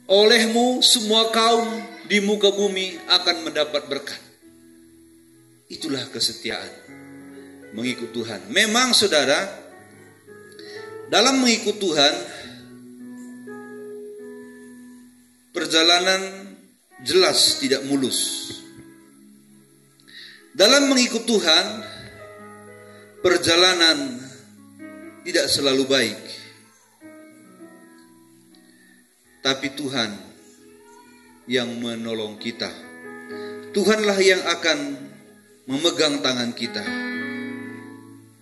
olehmu semua kaum di muka bumi akan mendapat berkat. Itulah kesetiaan mengikut Tuhan. Memang saudara, dalam mengikut Tuhan, perjalanan jelas tidak mulus. Dalam mengikut Tuhan, perjalanan tidak selalu baik. Tapi Tuhan yang menolong kita. Tuhanlah yang akan memegang tangan kita.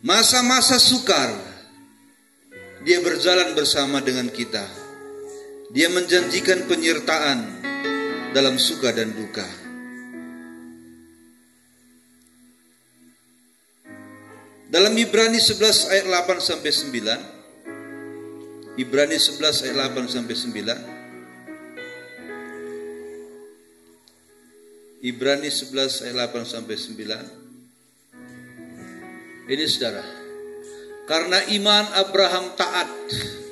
Masa-masa sukar, Dia berjalan bersama dengan kita. Dia menjanjikan penyertaan dalam suka dan duka. Dalam Ibrani 11 ayat 8 sampai 9. Ibrani 11 ayat 8 sampai 9. Ibrani 11 ayat 8 sampai 9. Ini saudara, karena iman Abraham taat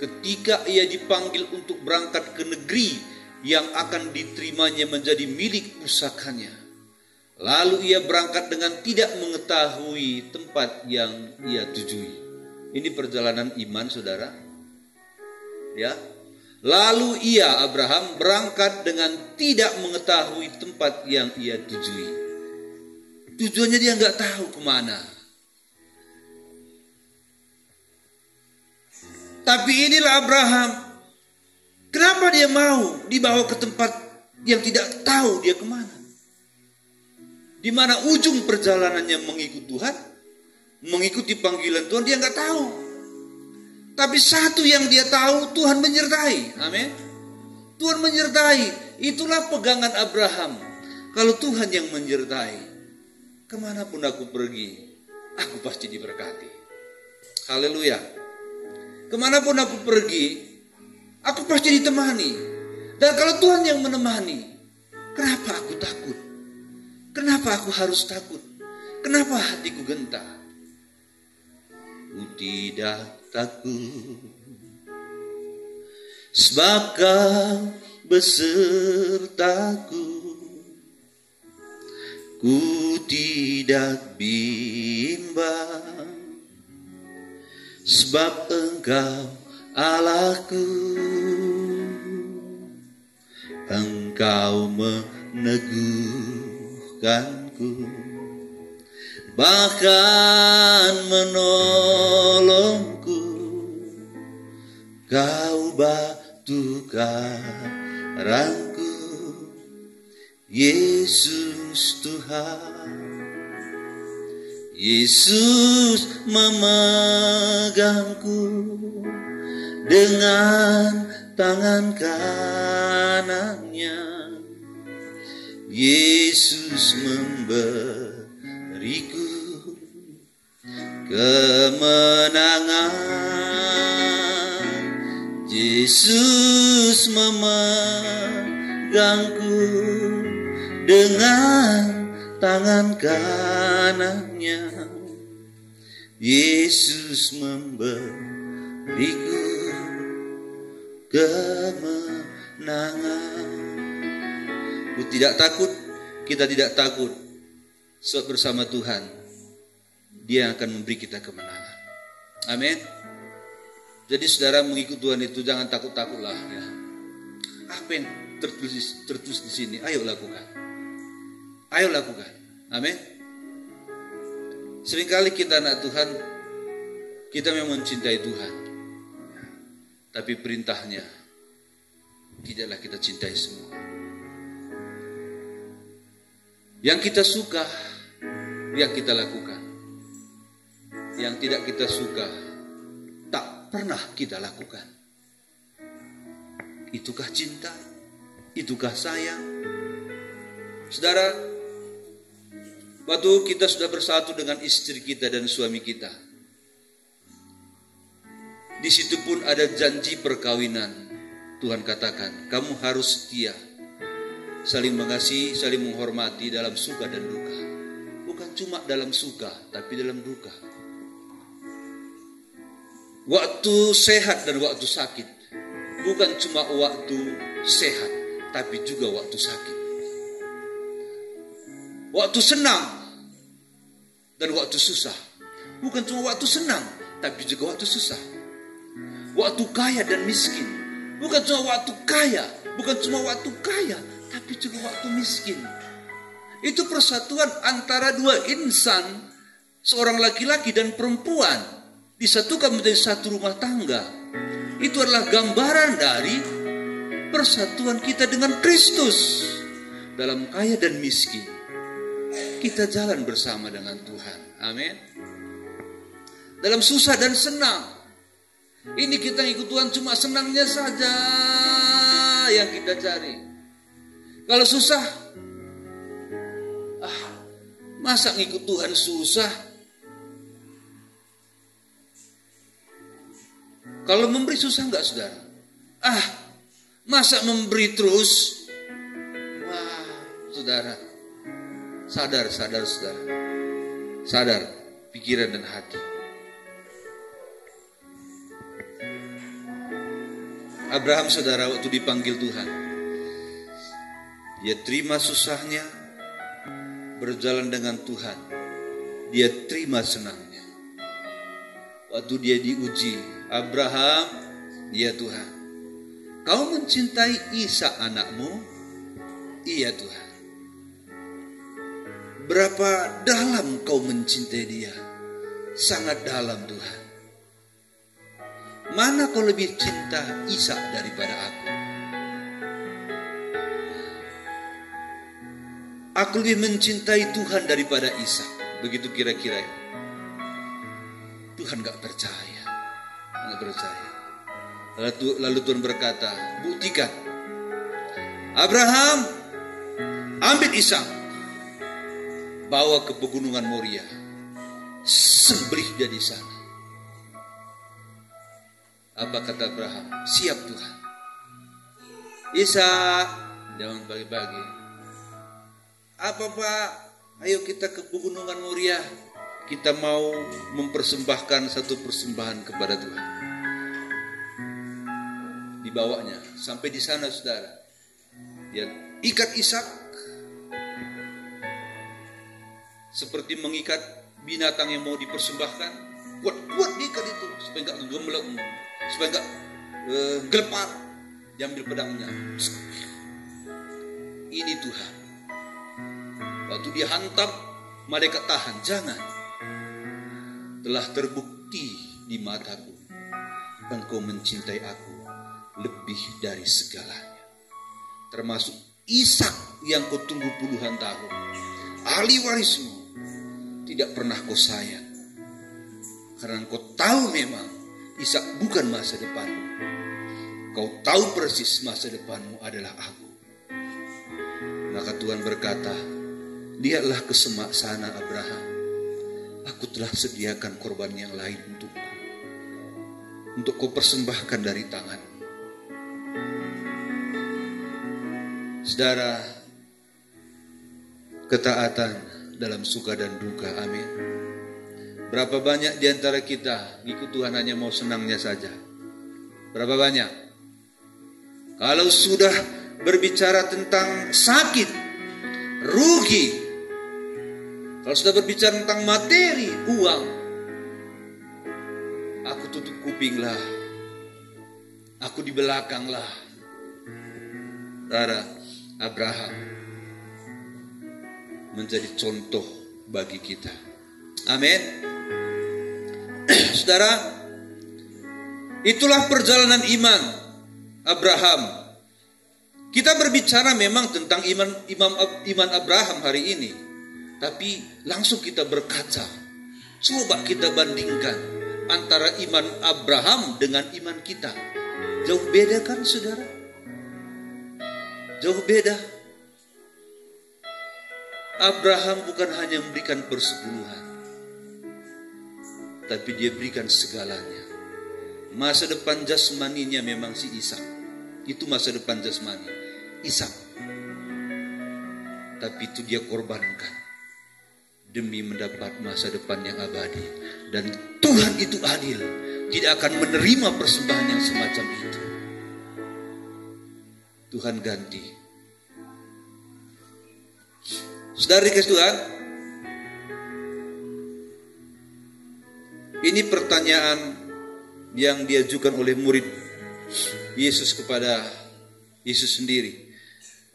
ketika ia dipanggil untuk berangkat ke negeri yang akan diterimanya menjadi milik pusakanya. Lalu ia berangkat dengan tidak mengetahui tempat yang ia tujui. Ini perjalanan iman saudara. Ya. Lalu ia Abraham berangkat dengan tidak mengetahui tempat yang ia tujui. Tujuannya dia nggak tahu kemana. Tapi inilah Abraham. Kenapa dia mau dibawa ke tempat yang tidak tahu dia kemana? Di mana ujung perjalanannya mengikut Tuhan, mengikuti panggilan Tuhan, dia nggak tahu. Tapi satu yang dia tahu, Tuhan menyertai. Amin. Tuhan menyertai. Itulah pegangan Abraham. Kalau Tuhan yang menyertai, kemanapun aku pergi, aku pasti diberkati. Haleluya. Kemanapun aku pergi, aku pasti ditemani. Dan kalau Tuhan yang menemani, kenapa aku takut? Kenapa aku harus takut? Kenapa hatiku gentar? Ku tidak takut, sebab Kau besertaku. Ku tidak bimbang, sebab Engkau Allahku. Engkau meneguhkanku, bahkan menolongku. Kau batu karangku, Yesus Tuhan. Yesus memegangku dengan tangan kanannya. Yesus memberiku kemenangan. Yesus memegangku dengan tangan kanannya. Yesus memberiku kemenangan. Ku tidak takut, kita tidak takut. Sebab bersama Tuhan, Dia yang akan memberi kita kemenangan. Amin. Jadi saudara, mengikut Tuhan itu jangan takut-takutlah ya. Apa yang tertulis di sini, ayo lakukan. Ayo lakukan. Amin. Seringkali kita anak Tuhan, kita memang mencintai Tuhan. Tapi perintahnya tidaklah kita cintai semua. Yang kita suka, yang kita lakukan. Yang tidak kita suka, tak pernah kita lakukan. Itukah cinta? Itukah sayang? Saudara, waktu kita sudah bersatu dengan istri kita dan suami kita, di situ pun ada janji perkawinan. Tuhan katakan, kamu harus setia, saling mengasihi, saling menghormati dalam suka dan duka. Bukan cuma dalam suka, tapi dalam duka. Waktu sehat dan waktu sakit. Bukan cuma waktu sehat, tapi juga waktu sakit. Waktu senang dan waktu susah. Bukan cuma waktu senang, tapi juga waktu susah. Waktu kaya dan miskin. Bukan cuma waktu kaya, tapi juga waktu miskin. Itu persatuan antara dua insan, seorang laki-laki dan perempuan, disatukan menjadi satu rumah tangga. Itu adalah gambaran dari persatuan kita dengan Kristus. Dalam kaya dan miskin, kita jalan bersama dengan Tuhan. Amin. Dalam susah dan senang, ini kita ikut Tuhan, cuma senangnya saja yang kita cari. Kalau susah, masa ngikut Tuhan susah? Kalau memberi susah enggak, saudara? Masa memberi terus? Wah, saudara, sadar saudara. Sadar pikiran dan hati. Abraham, saudara, waktu dipanggil Tuhan, dia terima susahnya, berjalan dengan Tuhan. Dia terima senangnya. Waktu dia diuji, Abraham, ya Tuhan, kau mencintai Ishak anakmu? Iya Tuhan. Berapa dalam kau mencintai dia? Sangat dalam Tuhan. Mana kau lebih cinta Ishak daripada aku? Aku lebih mencintai Tuhan daripada Ishak. Begitu kira-kira. Tuhan gak percaya. Lalu Tuhan berkata, buktikan. Abraham, ambil Ishak, bawa ke pegunungan Moria, sembelih dia di sana. Apa kata Abraham? Siap Tuhan. Ishak, jangan bagi-bagi. Apa Pak? Ayo kita ke pegunungan Moria. Kita mau mempersembahkan satu persembahan kepada Tuhan. Dibawanya sampai di sana, saudara. Dia ikat Ishak seperti mengikat binatang yang mau dipersembahkan. Kuat diikat itu supaya enggak gembleng, supaya enggak gelepar. Diambil pedangnya. Ini Tuhan. Waktu dia hantam, malaikat tahan, jangan. Telah terbukti di mataku, engkau mencintai aku lebih dari segalanya, termasuk Ishak yang kau tunggu puluhan tahun, ahli warismu, tidak pernah kau sayang, karena kau tahu memang Ishak bukan masa depanmu. Kau tahu persis masa depanmu adalah aku. Maka Tuhan berkata, lihatlah ke semak sana Abraham. Aku telah sediakan korban yang lain untukku, untuk kau persembahkan dari tanganmu. Saudara, ketaatan dalam suka dan duka, amin. Berapa banyak di antara kita ikut Tuhan hanya mau senangnya saja? Berapa banyak? Kalau sudah berbicara tentang sakit, rugi, kalau sudah berbicara tentang materi, uang, aku tutup kupinglah, aku di belakanglah. Saudara, Abraham menjadi contoh bagi kita. Amin. Saudara, itulah perjalanan iman Abraham. Kita berbicara memang tentang iman Abraham hari ini. Tapi langsung kita berkaca. Coba kita bandingkan antara iman Abraham dengan iman kita. Jauh beda kan saudara? Jauh beda. Abraham bukan hanya memberikan persepuluhan, tapi dia berikan segalanya. Masa depan jasmaninya memang si Ishak. Itu masa depan jasmani Ishak. Tapi itu dia korbankan demi mendapat masa depan yang abadi. Dan Tuhan itu adil, tidak akan menerima persembahan yang semacam itu. Tuhan ganti. Saudara dikasih Tuhan, ini pertanyaan yang diajukan oleh murid Yesus kepada Yesus sendiri.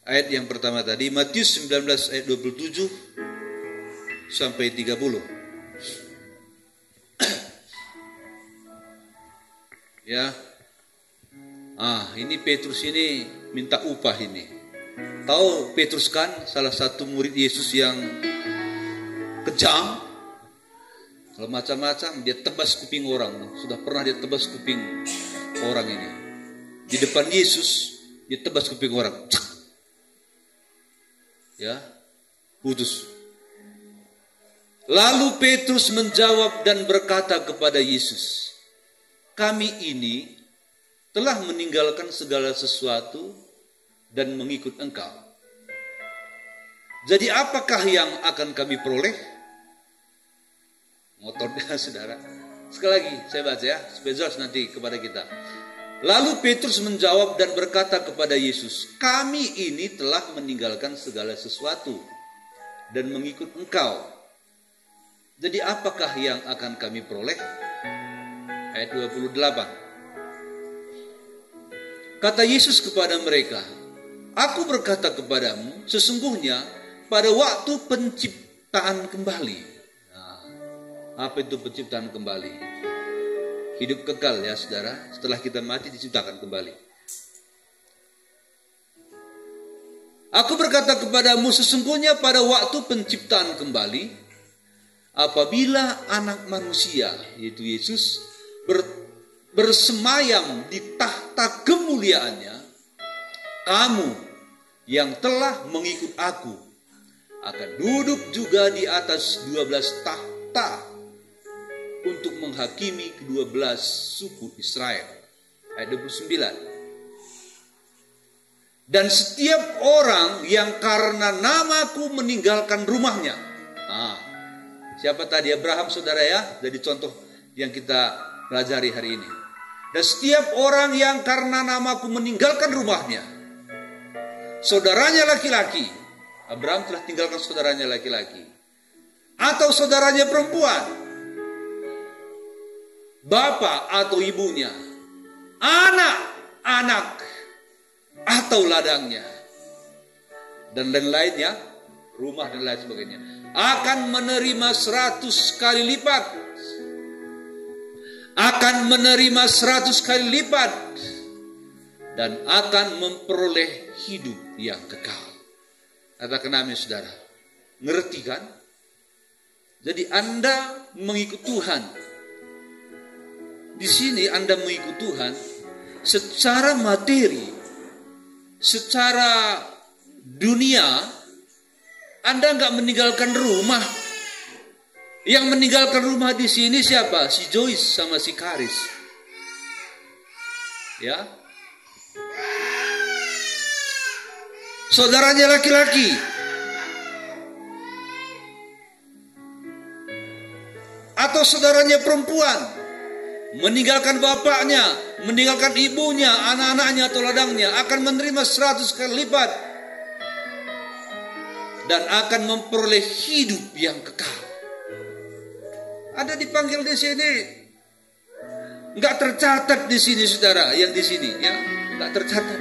Ayat yang pertama tadi, Matius 19 ayat 27 sampai 30. Ya. Ini Petrus ini minta upah ini. Tahu Petrus kan salah satu murid Yesus yang kejam. Kalau macam-macam dia tebas kuping orang. Sudah pernah dia tebas kuping orang ini. Di depan Yesus dia tebas kuping orang. Ya, putus. Lalu Petrus menjawab dan berkata kepada Yesus, kami ini telah meninggalkan segala sesuatu dan mengikut Engkau. Jadi apakah yang akan kami peroleh? Motornya saudara. Sekali lagi saya baca ya, supaya jelas nanti kepada kita. Lalu Petrus menjawab dan berkata kepada Yesus, kami ini telah meninggalkan segala sesuatu dan mengikut Engkau. Jadi apakah yang akan kami peroleh? Ayat 28. Kata Yesus kepada mereka, aku berkata kepadamu, sesungguhnya pada waktu penciptaan kembali. Nah, apa itu penciptaan kembali? Hidup kekal ya saudara, setelah kita mati diciptakan kembali. Aku berkata kepadamu, sesungguhnya pada waktu penciptaan kembali, apabila anak manusia, yaitu Yesus, bersemayam di tahta kemuliaannya, kamu yang telah mengikut aku akan duduk juga di atas 12 tahta untuk menghakimi ke-12 suku Israel. Ayat 29. Dan setiap orang yang karena namaku meninggalkan rumahnya. Siapa tadi? Abraham saudara ya, jadi contoh yang kita pelajari hari ini. Dan setiap orang yang karena namaku meninggalkan rumahnya, saudaranya laki-laki, Abraham telah tinggalkan saudaranya laki-laki, atau saudaranya perempuan, bapak atau ibunya, anak-anak atau ladangnya, dan lain-lainnya, rumah dan lain sebagainya, akan menerima 100 kali lipat. Akan menerima 100 kali lipat dan akan memperoleh hidup yang kekal. Katakan amin saudara. Ngerti kan? Jadi Anda mengikut Tuhan. Di sini Anda mengikut Tuhan secara materi, secara dunia. Anda enggak meninggalkan rumah. Yang meninggalkan rumah di sini siapa? Si Joyce sama si Karis. Ya. Saudaranya laki-laki. Atau saudaranya perempuan. Meninggalkan bapaknya, meninggalkan ibunya, anak-anaknya atau ladangnya, akan menerima 100 kali lipat. Dan akan memperoleh hidup yang kekal. Ada dipanggil di sini, nggak tercatat di sini saudara, yang di sini ya nggak tercatat.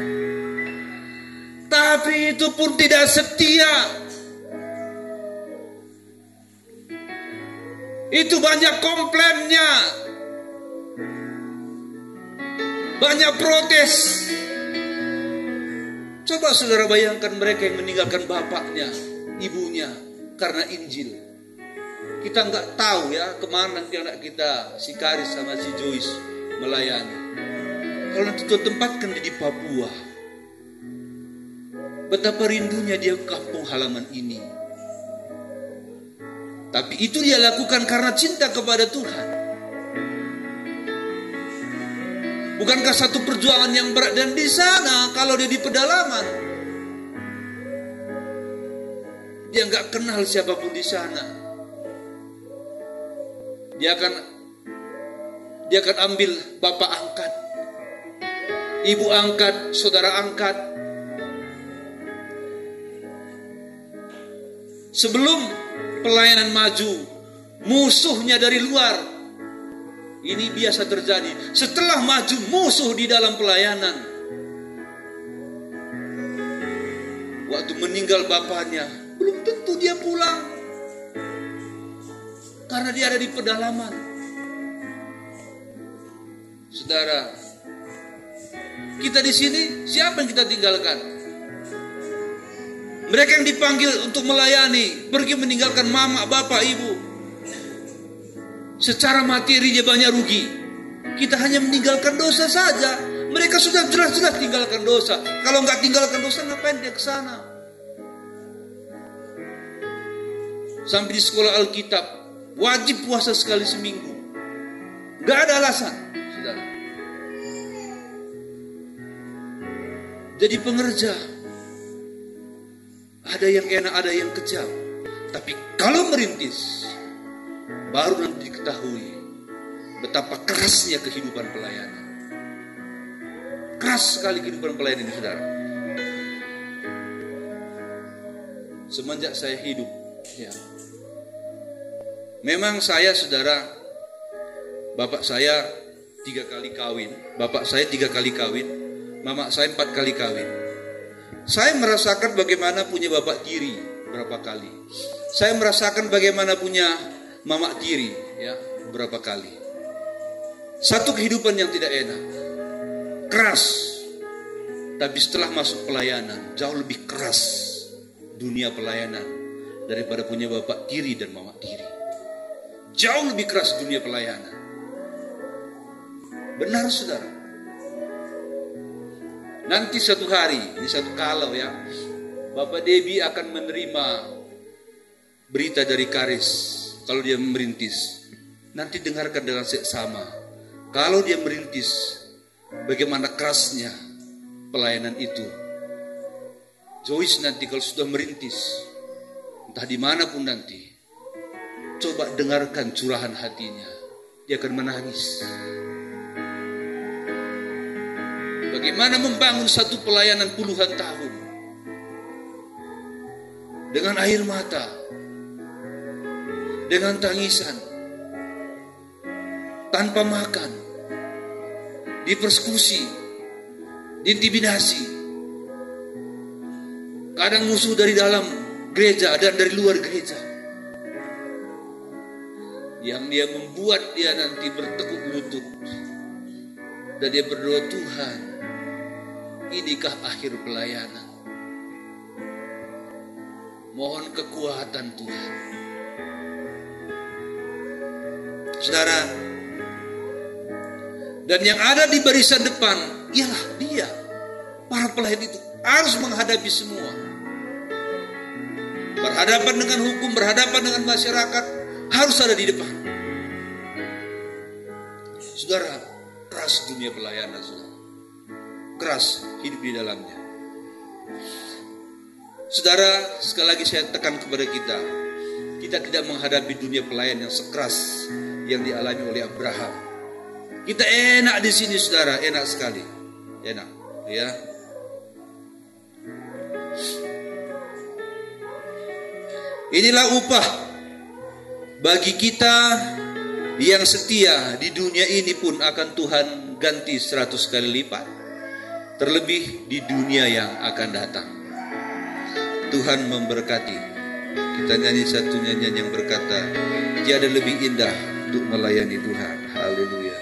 Tapi itu pun tidak setia. Itu banyak komplainnya, banyak protes. Coba saudara bayangkan mereka yang meninggalkan bapaknya, ibunya karena Injil. Kita nggak tahu ya kemana nanti anak kita si Karis sama si Joyce melayani. Kalau nanti Tuhan tempatkan di Papua, betapa rindunya dia kampung halaman ini. Tapi itu dia lakukan karena cinta kepada Tuhan. Bukankah satu perjuangan yang berat? Dan di sana kalau dia di pedalaman, dia nggak kenal siapapun di sana. Dia akan ambil bapak angkat, ibu angkat, saudara angkat, Sebelum pelayanan maju, musuhnya dari luar. Ini biasa terjadi. Setelah maju, musuh di dalam pelayanan. Waktu meninggal bapaknya, belum tentu dia pulang. Karena dia ada di pedalaman. Saudara, kita di sini, siapa yang kita tinggalkan? Mereka yang dipanggil untuk melayani, pergi meninggalkan mama, bapak, ibu. Secara materi dia banyak rugi. Kita hanya meninggalkan dosa saja. Mereka sudah jelas-jelas tinggalkan dosa. Kalau nggak tinggalkan dosa, ngapain dia ke sana? Sampai di sekolah Alkitab, wajib puasa sekali seminggu. Nggak ada alasan, saudara. Jadi pengerja, ada yang enak, ada yang kejam. Tapi kalau merintis, baru nanti diketahui betapa kerasnya kehidupan pelayanan. Keras sekali kehidupan pelayanan ini, saudara. Semenjak saya hidup, ya, memang saya, saudara, bapak saya 3 kali kawin, mama saya 4 kali kawin. Saya merasakan bagaimana punya bapak tiri berapa kali. Saya merasakan bagaimana punya mama tiri, ya, berapa kali. Satu kehidupan yang tidak enak, keras. Tapi setelah masuk pelayanan, jauh lebih keras dunia pelayanan daripada punya bapak tiri dan mama tiri. Jauh lebih keras dunia pelayanan. Benar, saudara. Nanti suatu hari, ini satu kalau, ya, Bapak Debbie akan menerima berita dari Karis. Kalau dia merintis, nanti dengarkan dengan seksama. Kalau dia merintis, bagaimana kerasnya pelayanan itu. Joyce nanti kalau sudah merintis, entah dimanapun nanti, coba dengarkan curahan hatinya. Dia akan menangis. Bagaimana membangun satu pelayanan puluhan tahun dengan air mata, dengan tangisan, tanpa makan, dipersekusi, diintimidasi. Kadang musuh dari dalam gereja dan dari luar gereja, yang dia membuat dia nanti bertekuk lutut dan dia berdoa, Tuhan, inikah akhir pelayanan? Mohon kekuatan Tuhan. Saudara, dan yang ada di barisan depan ialah dia. Para pelayan itu harus menghadapi semua. Berhadapan dengan hukum, berhadapan dengan masyarakat, harus ada di depan. Saudara, keras dunia pelayanan, saudara. Keras hidup di dalamnya. Saudara, sekali lagi saya tekan kepada kita tidak menghadapi dunia pelayan yang sekeras yang dialami oleh Abraham. Kita enak di sini, saudara, enak sekali, enak, ya. Inilah upah bagi kita yang setia di dunia ini pun akan Tuhan ganti 100 kali lipat. Terlebih di dunia yang akan datang. Tuhan memberkati. Kita nyanyi satu nyanyian yang berkata, tiada lebih indah untuk melayani Tuhan. Haleluya.